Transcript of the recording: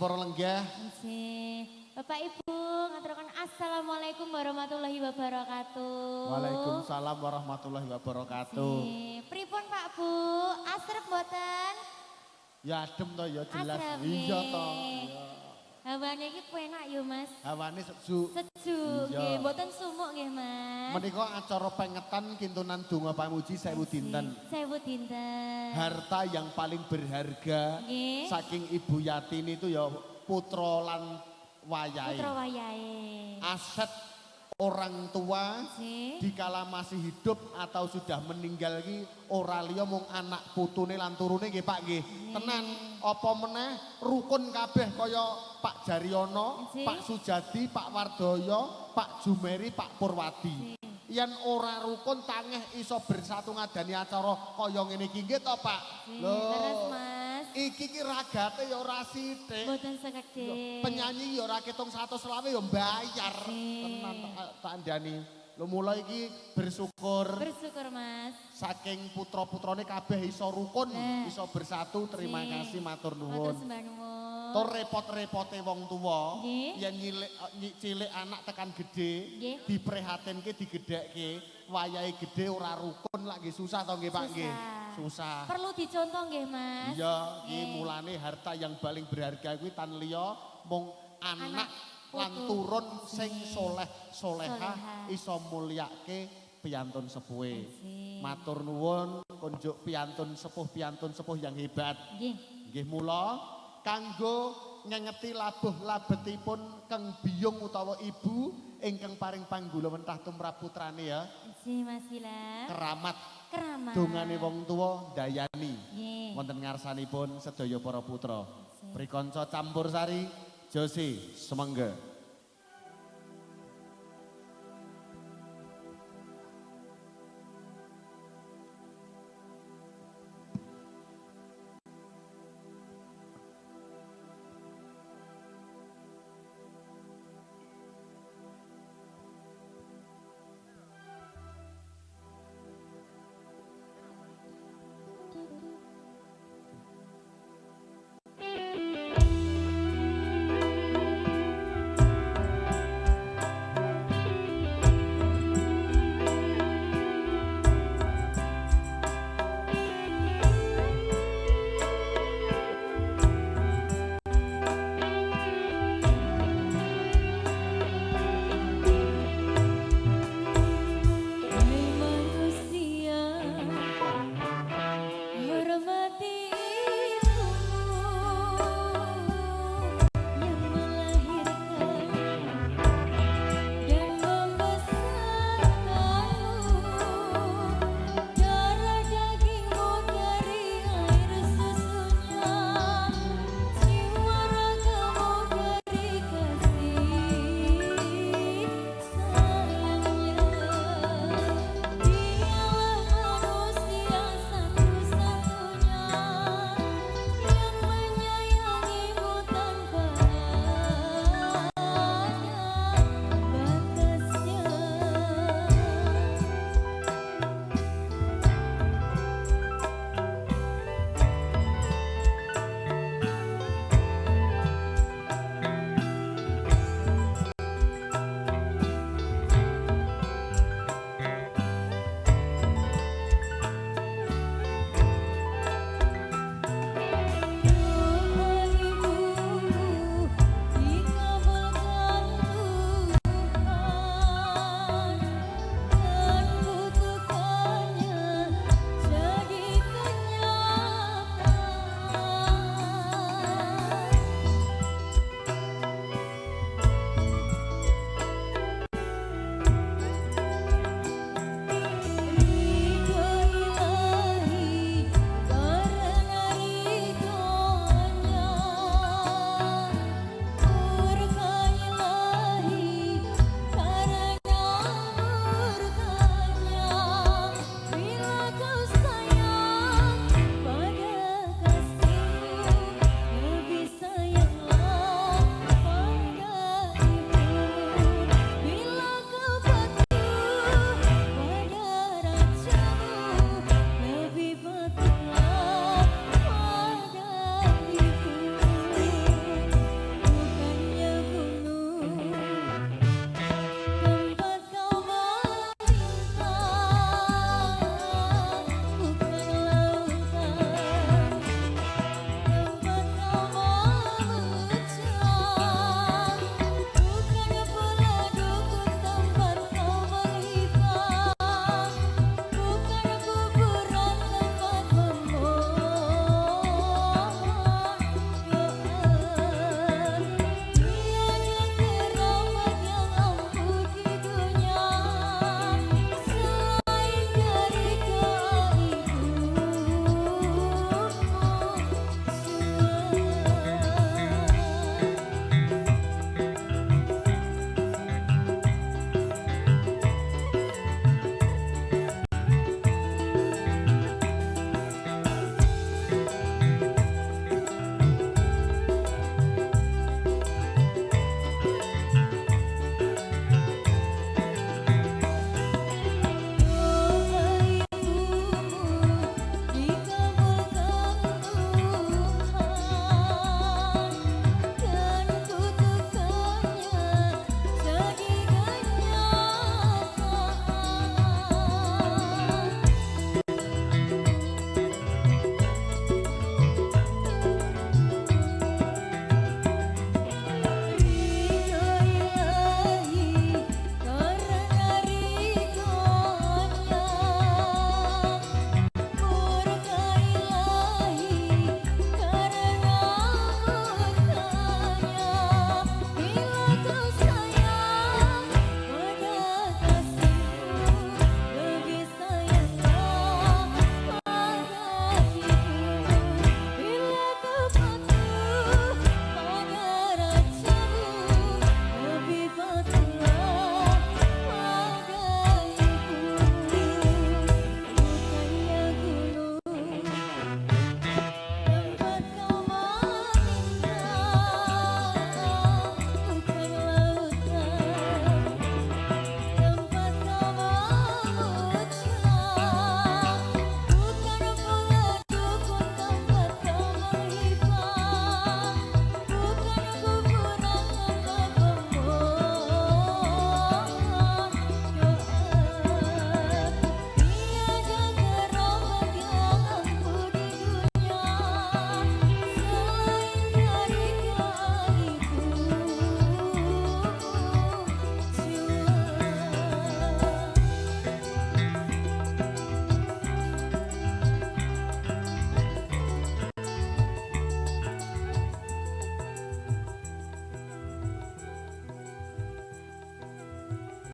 para lenggah. Bapak Ibu, ngaturaken assalamualaikum warahmatullahi wabarakatuh. Waalaikumsalam warahmatullahi wabarakatuh. Pripun Pak Bu, asrep mboten? Ya adem to ya jelas. Asrep, Iya to. Hawane iki penak yo Mas. Hawane sejuk. Sejuk nggih, mboten sumuk nggih Mas. Menika acara pengetan kintunan donga pamuji 1000 dinten. 1000 dinten. Harta yang paling berharga saking Ibu Yatini itu ya putra lan wayahe. Putra wayahe. Aset orang tua dikala masih hidup atau sudah meninggal iki ora liya mung anak putune lan turune nggih Pak nggih. Tenan apa meneh rukun kabeh kaya Pak Jaryono, Pak Sujadi, Pak Wardoyo, Pak Jumeri, Pak Purwadi. Yen ora rukun tangeh iso bersatu ngadani acara kaya ngene iki nggih to Pak? Leres Mas. Iki ki ragate ya ora sithik. Mboten sekedhik. Penyanyi ya ora ketung 120 ya mbayar. Tenan tak andani. Lho mula iki bersyukur. Bersyukur Mas. Saking putra-putrane kabeh iso rukun, iso bersatu. Terima kasih matur nuwun. Matur sembah nuwun. To repot-repote wong tuwa yen cilik anak tekan gede diprihatinke digedhekke wayahe gede ora rukun lagi susah to nggih Pak nggih. Susah. Perlu dicontoh nggih Mas. Iya, iki mulane harta yang paling berharga kuwi tan liya mung anak lan turun sing soleh solehah iso mulyake piyantun sepuhe. Matur nuwun konjuk piyantun sepuh yang hebat. Nggih mula kanggo ngengeti labuh labetipun Kang Biyung utawa Ibu ingkang paring panggula mentah tumrap putrane ya. Mas Wilam. Keramat. Keramat. Dongane wong tuwa dayani. Wonten ngarsanipun sedaya para putra. Prikanca Campursari Jose Semengge.